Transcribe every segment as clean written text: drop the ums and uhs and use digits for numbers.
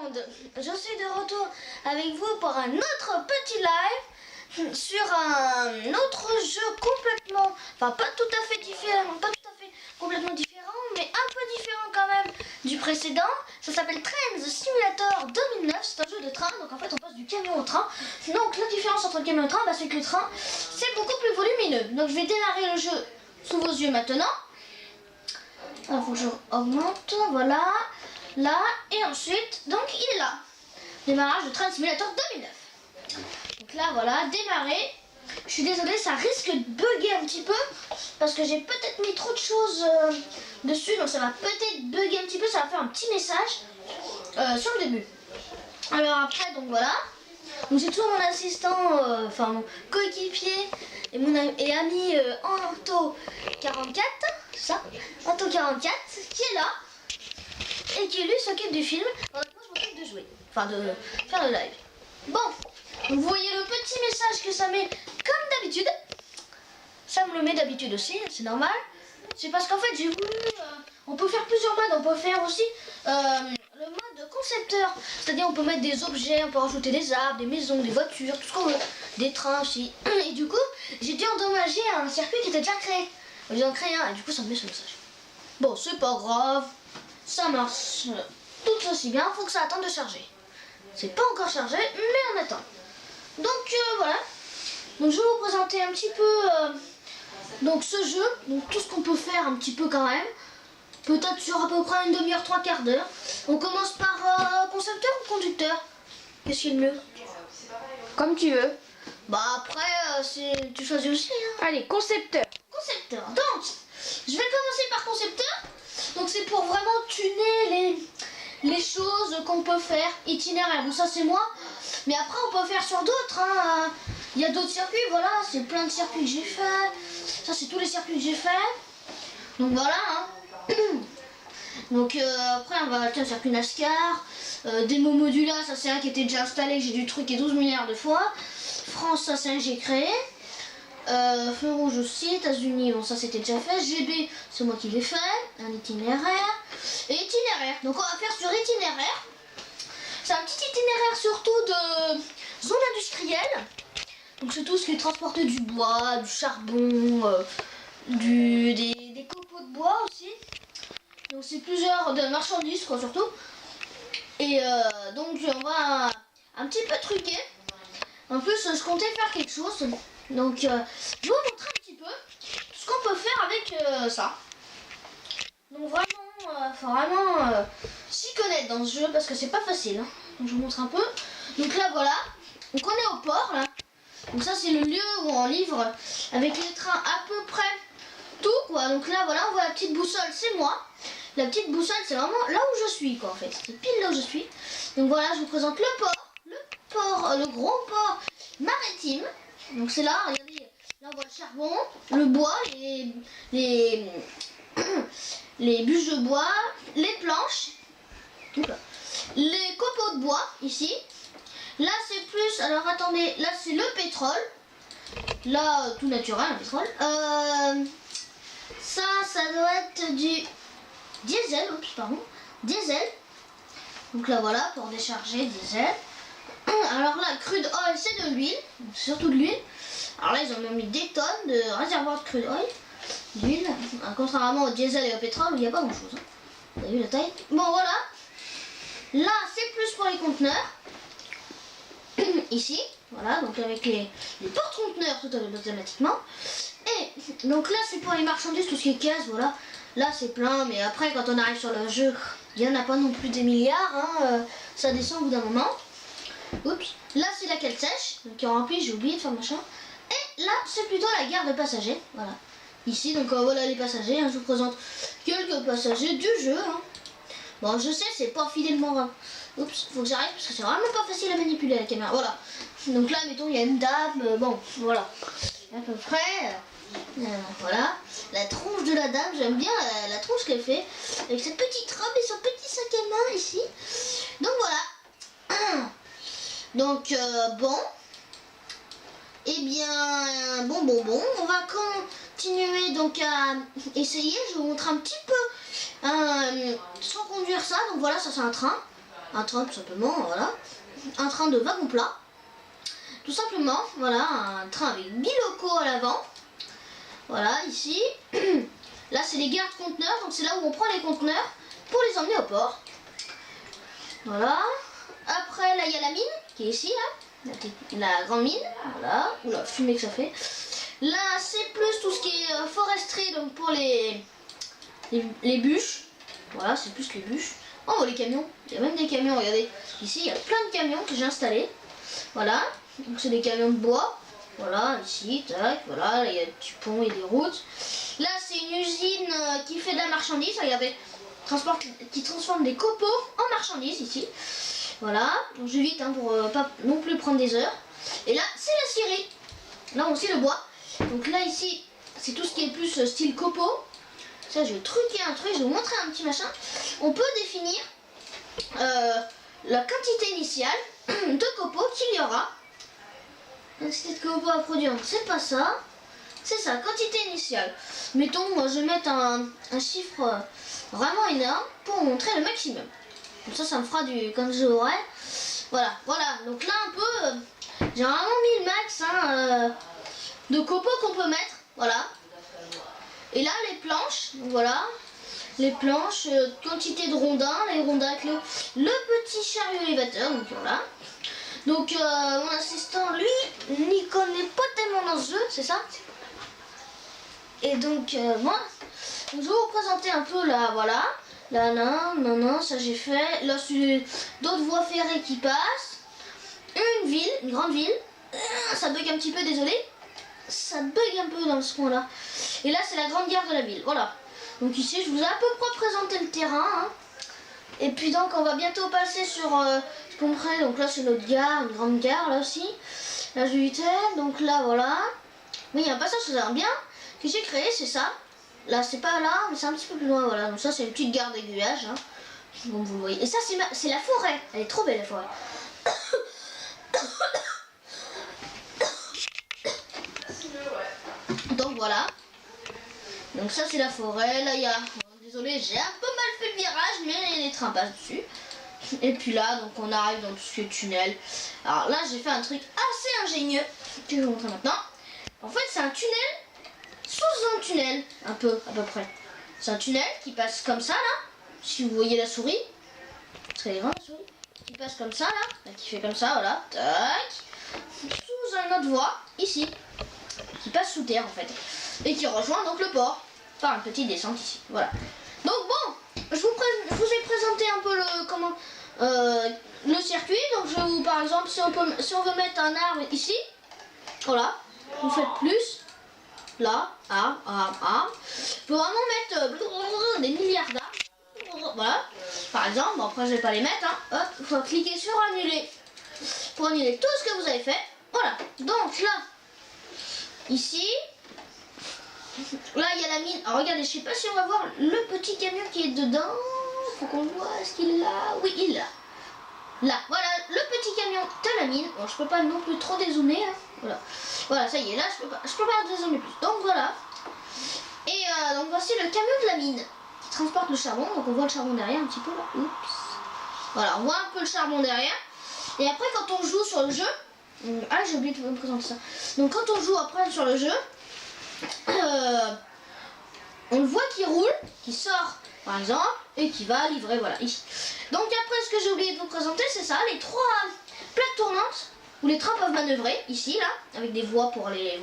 monde, je suis de retour avec vous pour un autre petit live sur un autre jeu complètement, enfin pas tout à fait différent, pas tout à fait complètement différent, mais un peu différent quand même du précédent. Ça s'appelle Train Simulator 2009, c'est un jeu de train, donc en fait on passe du camion au train. Donc la différence entre le camion et le train, c'est que le train c'est beaucoup plus volumineux. Donc je vais démarrer le jeu sous vos yeux maintenant. Alors faut que je augmente, voilà. Là, et ensuite, donc il est là. Démarrage de Train Simulator 2009. Donc là, voilà, démarrer. Je suis désolée, ça risque de bugger un petit peu parce que j'ai peut-être mis trop de choses dessus, donc ça va peut-être bugger un petit peu. Ça va faire un petit message sur le début. Alors après, donc voilà. Donc j'ai toujours mon assistant, enfin mon coéquipier et ami Anto44, c'est ça, Anto44, qui est là. Et qui lui s'occupe du film, alors moi je m'occupe de jouer, enfin de faire le live. Bon, vous voyez le petit message que ça met comme d'habitude. Ça me le met d'habitude aussi, c'est normal. C'est parce qu'en fait j'ai voulu, on peut faire plusieurs modes, on peut faire aussi le mode concepteur. C'est-à-dire on peut mettre des objets, on peut rajouter des arbres, des maisons, des voitures, tout ce qu'on veut. Des trains aussi. Et du coup, j'ai dû endommager un circuit qui était déjà créé. J'ai en créé un et du coup ça me met ce message. Bon, c'est pas grave. Ça marche tout aussi bien, faut que ça attende de charger. C'est pas encore chargé, mais on attend. Donc voilà. Donc je vais vous présenter un petit peu donc ce jeu, donc tout ce qu'on peut faire un petit peu quand même. Peut-être sur à peu près une demi-heure, trois quarts d'heure. On commence par concepteur ou conducteur? Qu'est-ce qui est le mieux? Comme tu veux. Bah après, tu choisis aussi. Hein. Allez, concepteur. Concepteur. Donc, je vais commencer par concepteur. Donc c'est pour vraiment tuner les choses qu'on peut faire. Itinéraire, bon ça c'est moi. Mais après on peut faire sur d'autres. Hein. Il y a d'autres circuits, voilà. C'est plein de circuits que j'ai fait. Ça c'est tous les circuits que j'ai fait. Donc voilà. Hein. Donc après on va acheter un circuit NASCAR. Démo Modula, ça c'est un qui était déjà installé, que j'ai dû truquer 12 milliards de fois. France, ça c'est un que j'ai créé. Feu rouge aussi, États-Unis, bon ça c'était déjà fait. GB, c'est moi qui l'ai fait. Un itinéraire. Et itinéraire. Donc on va faire sur itinéraire. C'est un petit itinéraire surtout de zone industrielle. Donc c'est tout ce qui est transporter du bois, du charbon, des copeaux de bois aussi. Donc c'est plusieurs de marchandises quoi surtout. Et donc on va un petit peu truquer. En plus je comptais faire quelque chose. Donc je vais vous montrer un petit peu ce qu'on peut faire avec ça. Donc vraiment, faut vraiment s'y connaître dans ce jeu parce que c'est pas facile. Hein. Donc je vous montre un peu. Donc là voilà, donc on est au port là. Donc ça c'est le lieu où on livre avec les trains à peu près tout quoi. Donc là voilà, on voit la petite boussole, c'est moi. La petite boussole c'est vraiment là où je suis quoi en fait. C'est pile là où je suis. Donc voilà, je vous présente le port, le gros port maritime. Donc c'est là, regardez, là on voit le charbon, le bois, les bûches de bois, les planches, les copeaux de bois ici. Là c'est plus, alors attendez, là c'est le pétrole. Là tout naturel, le pétrole. Ça doit être du diesel, oups pardon, diesel. Donc là voilà, pour décharger diesel. Alors là, crude oil, c'est de l'huile, surtout de l'huile. Alors là, ils ont même mis des tonnes de réservoirs de crude oil, d'huile, contrairement au diesel et au pétrole, où il n'y a pas grand chose. Hein. Vous avez vu la taille? Bon, voilà. Là, c'est plus pour les conteneurs. Ici, voilà, donc avec les porte-conteneurs tout automatiquement. Et donc là, c'est pour les marchandises, tout ce qui est caisse, voilà. Là, c'est plein, mais après, quand on arrive sur le jeu, il n'y en a pas non plus des milliards. Hein, ça descend au bout d'un moment. Oups, là c'est la cale sèche, donc qui est remplie, j'ai oublié de faire machin. Et là c'est plutôt la gare de passagers, voilà. Ici, donc voilà les passagers, hein, je vous présente quelques passagers du jeu. Hein. Bon, je sais, c'est pas fidèlement... Oups, faut que j'arrête parce que c'est vraiment pas facile à manipuler la caméra, voilà. Donc là, mettons, il y a une dame, bon, voilà. À peu près, voilà. La tronche de la dame, j'aime bien la tronche qu'elle fait. Avec cette petite robe et son petit sac à main ici. Donc voilà. Donc bon, et eh bien bon, on va continuer donc à essayer. Je vous montre un petit peu sans conduire ça. Donc voilà, ça c'est un train. Un train tout simplement, voilà. Un train de wagon plat. Tout simplement, voilà, un train avec 10 locaux à l'avant. Voilà, ici. Là, c'est les gardes-conteneurs, donc c'est là où on prend les conteneurs pour les emmener au port. Voilà. Après, là, il y a la mine, qui est ici, là. La grande mine, voilà. Oula, fumée que ça fait. Là, c'est plus tout ce qui est foresterie, donc pour les bûches. Voilà, c'est plus les bûches. Oh, les camions. Il y a même des camions, regardez. Ici, il y a plein de camions que j'ai installés. Voilà. Donc, c'est des camions de bois. Voilà, ici, tac, voilà. Là, il y a du pont et des routes. Là, c'est une usine qui fait de la marchandise. Regardez. Qui transforme des copeaux en marchandises, ici. Voilà. Donc, je vais vite, hein, pour pas non plus prendre des heures. Et là, c'est la scierie. Là, on scie le bois. Donc, là, ici, c'est tout ce qui est plus style copeaux. Ça, je vais truquer un truc, je vais vous montrer un petit machin. On peut définir la quantité initiale de copeaux qu'il y aura. La quantité de copeaux à produire, c'est pas ça. C'est ça, quantité initiale. Mettons, moi, je vais mettre un chiffre vraiment énorme pour montrer le maximum. Comme ça me fera du... comme je l'aurai. Voilà, voilà. Donc là, un peu... j'ai vraiment mis le max hein, de copeaux qu'on peut mettre. Voilà. Et là, les planches, voilà, les planches, quantité de rondins, les rondins avec le petit chariot élévateur, donc voilà. Donc, mon assistant, lui, n'y connaît pas tellement dans ce jeu, c'est ça. Et donc, moi, je vais vous présenter un peu là, voilà. Là, non, ça j'ai fait. Là, c'est d'autres voies ferrées qui passent. Une ville, une grande ville. Ça bug un petit peu, désolé. Ça bug un peu dans ce coin là. Et là c'est la grande gare de la ville, voilà. Donc ici je vous ai à peu près présenté le terrain hein. Et puis donc on va bientôt passer sur ce qu'on ferait. Donc là c'est notre gare, une grande gare là aussi. Là je vais donc là voilà. Mais il y a un passage c'est un bien que j'ai créé, c'est ça. Là c'est pas là mais c'est un petit peu plus loin, voilà. Donc ça c'est une petite gare d'aiguillage hein. Donc vous le voyez. Et ça c'est la forêt, elle est trop belle la forêt. Donc voilà. Donc ça c'est la forêt. Là il y a... désolé j'ai un peu mal fait le virage mais les trains passent dessus. Et puis là donc on arrive dans tout ce qui est tunnel. Alors là j'ai fait un truc assez ingénieux que je vais vous montrer maintenant. En fait c'est un tunnel sous un tunnel. Un peu à peu près. C'est un tunnel qui passe comme ça là. Si vous voyez la souris. C'est grand la souris. Qui passe comme ça là. Qui fait comme ça voilà. Tac. Sous une autre voie ici. Qui passe sous terre en fait et qui rejoint donc le port par une petite descente ici, voilà. Donc bon, je vous ai présenté un peu le circuit. Donc je vous, par exemple, si on veut mettre un arbre ici, voilà, vous faites plus là, arbre. Vous pouvez vraiment mettre des milliards d'arbres, voilà. Par exemple, bon, après je vais pas les mettre, hein. Hop, il faut cliquer sur annuler pour annuler tout ce que vous avez fait, voilà. Donc là. Ici, là il y a la mine. Alors regardez, je sais pas si on va voir le petit camion qui est dedans. Faut qu'on le voit, est-ce qu'il est là? Oui, il est là. Là, voilà, le petit camion de la mine. Bon, je peux pas non plus trop dézoomer. Hein. Voilà. Voilà, ça y est, là je peux pas dézoomer plus. Donc voilà. Et donc voici le camion de la mine qui transporte le charbon. Donc on voit le charbon derrière un petit peu là. Oups. Voilà, on voit un peu le charbon derrière. Et après quand on joue sur le jeu. Ah, j'ai oublié de vous présenter ça. Donc quand on joue après sur le jeu, on le voit qui roule, qui sort par exemple, et qui va livrer, voilà, ici. Donc après ce que j'ai oublié de vous présenter, c'est ça, les 3 plaques tournantes, où les trains peuvent manœuvrer, ici, là, avec des voies pour aller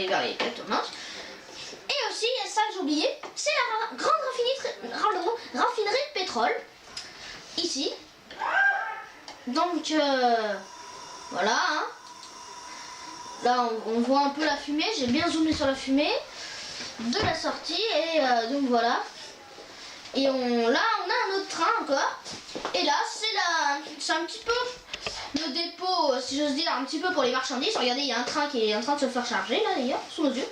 vers les plaques tournantes. Et aussi, il y a ça que j'ai oublié, c'est la grande raffinerie de pétrole, ici. Donc, voilà, hein. Là on voit un peu la fumée, j'ai bien zoomé sur la fumée de la sortie et donc voilà. Et là on a un autre train encore. Et là c'est un petit peu le dépôt, si j'ose dire, un petit peu pour les marchandises. Regardez, il y a un train qui est en train de se faire charger là d'ailleurs, sous nos yeux.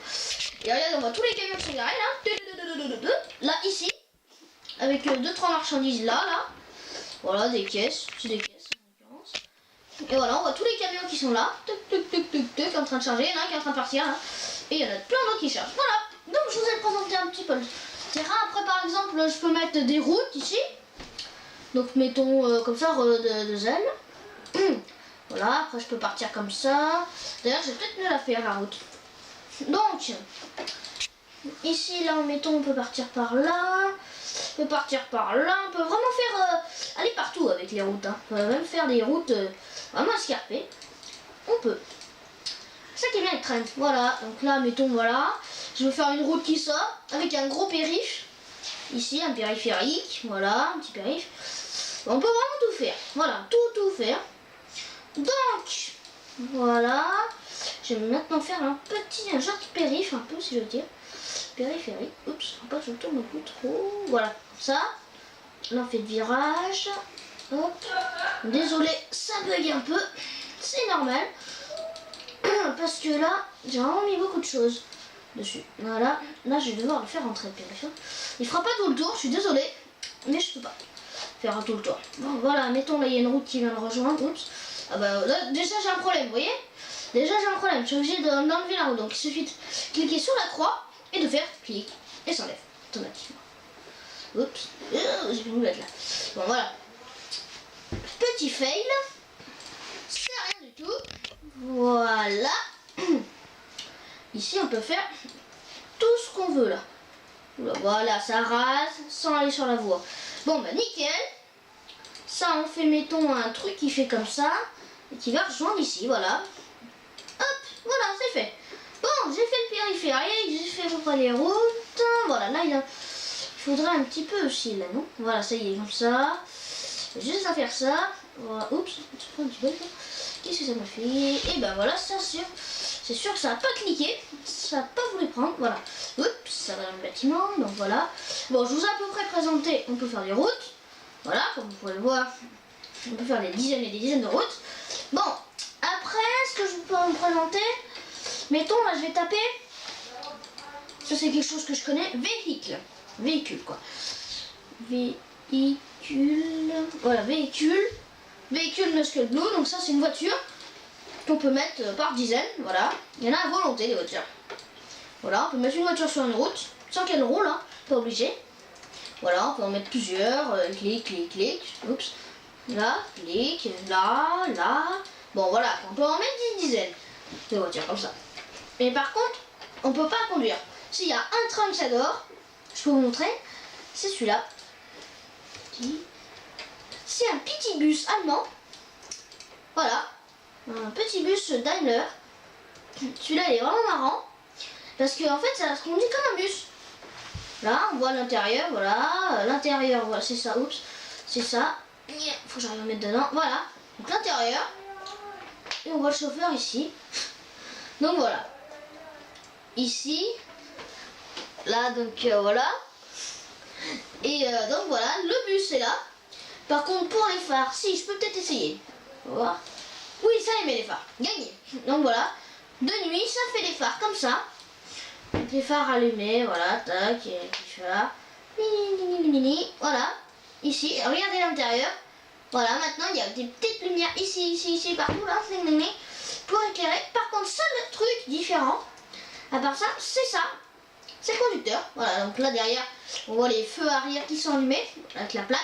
Et regardez, on voit tous les camions qui sont garés là. Là ici, avec 2-3 marchandises là. Voilà, des caisses, c'est des caisses. Et voilà, on voit tous les camions qui sont là, en train de charger, il y en a un qui est en train de partir, là. Et il y en a plein d'autres qui chargent. Voilà, donc je vous ai présenté un petit peu le terrain. Après par exemple, je peux mettre des routes ici. Donc mettons comme ça deux ailes. Voilà, après je peux partir comme ça. D'ailleurs, je vais peut-être mieux la faire la route. Donc, ici, là, mettons, on peut partir par là. On peut partir par là. On peut vraiment faire aller partout avec les routes. Hein. On peut même faire des routes vraiment escarpées. On peut. C'est ça qui est bien avec Trent. Voilà, donc là, mettons, voilà. Je vais faire une route qui sort avec un gros périph'. Ici, un périphérique. Voilà, un petit périph'. On peut vraiment tout faire. Voilà, tout faire. Donc, voilà. Je vais maintenant faire un genre de périph', un peu, si je veux dire. Périphérique. Oups, faut pas que je tourne beaucoup trop. Voilà, comme ça. Là, on fait le virage. Hop. Désolé, ça bug un peu. C'est normal. Parce que là, j'ai vraiment mis beaucoup de choses dessus. Voilà. Là, je vais devoir le faire rentrer le périph'. Il fera pas tout le tour, je suis désolée. Mais je peux pas faire un tout le tour. Bon, voilà, mettons là, il y a une route qui vient le rejoindre. Oups. Ah bah là, déjà, j'ai un problème, vous voyez? Déjà, j'ai un problème. Je suis obligée d'enlever la roue. Donc, il suffit de cliquer sur la croix et de faire clic. Et ça enlève automatiquement. Oups. J'ai plus de mettre là. Bon, voilà. Petit fail. C'est rien du tout. Voilà. Ici, on peut faire tout ce qu'on veut là. Voilà, ça rase sans aller sur la voie. Bon, bah nickel. Ça, on fait, mettons, un truc qui fait comme ça. Et qui va rejoindre ici, voilà. Hop, voilà, c'est fait. Bon, j'ai fait le périphérique, j'ai fait à peu près les routes. Voilà, là, il faudrait un petit peu aussi, là, non? Voilà, ça y est, comme ça. J'ai juste à faire ça. Voilà, oups, je prends un petit peu. Qu'est-ce que ça m'a fait? Et ben voilà, ça, c'est sûr que ça n'a pas cliqué. Ça n'a pas voulu prendre, voilà. Oups, ça va dans le bâtiment, donc voilà. Bon, je vous ai à peu près présenté, on peut faire des routes. Voilà, comme vous pouvez le voir, on peut faire des dizaines et des dizaines de routes. Bon, après, ce que je peux vous présenter, mettons, là, je vais taper. Ça, c'est quelque chose que je connais. Véhicule, quoi. Véhicule. Voilà, véhicule. Véhicule Muscle Blue. Donc, ça, c'est une voiture qu'on peut mettre par dizaines. Voilà. Il y en a à volonté, les voitures. Voilà, on peut mettre une voiture sur une route sans qu'elle roule, hein. Pas obligé. Voilà, on peut en mettre plusieurs. Clic. Oups. Là, clic. Là. Bon, voilà, on peut en mettre des dizaines de voitures comme ça. Mais par contre, on peut pas conduire. S'il y a un train que j'adore, je peux vous montrer, c'est celui-là. C'est un petit bus allemand. Voilà, un petit bus Daimler. Celui-là, il est vraiment marrant. Parce qu'en fait, ça se conduit comme un bus. Là, on voit l'intérieur, voilà. L'intérieur, voilà, c'est ça, oups. C'est ça. Faut que j'arrive à mettre dedans. Voilà, donc l'intérieur. Et on voit le chauffeur ici. Donc voilà. Ici. Là, donc voilà. Et donc voilà, le bus est là. Par contre, pour les phares, si, je peux peut-être essayer. On va voir. Oui, ça les met les phares. Gagné. Donc voilà. De nuit, ça fait des phares comme ça. Donc, les phares allumés, voilà, tac, et puis là. Voilà. Ici, regardez l'intérieur. Voilà, maintenant il y a des petites lumières ici, partout là, pour éclairer. Par contre, seul truc différent, à part ça, c'est ça. C'est le conducteur. Voilà, donc là derrière, on voit les feux arrière qui sont allumés avec la plaque.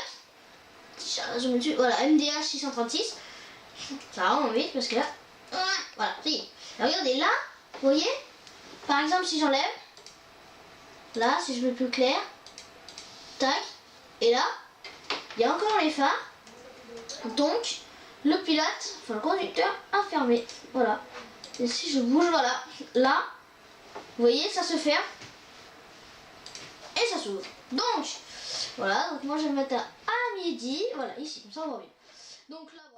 Je me tue. Voilà, MDH 636. Ça va vraiment vite parce que là, voilà, ça y est. Regardez là, vous voyez, par exemple, si j'enlève, là, si je mets plus clair, tac, et là, il y a encore les phares. Donc, le pilote, enfin le conducteur, a fermé. Voilà. Et si je bouge, voilà, là, vous voyez, ça se ferme. Et ça s'ouvre. Donc, voilà, donc moi je vais mettre à midi. Voilà, ici, comme ça on voit bien. Donc là,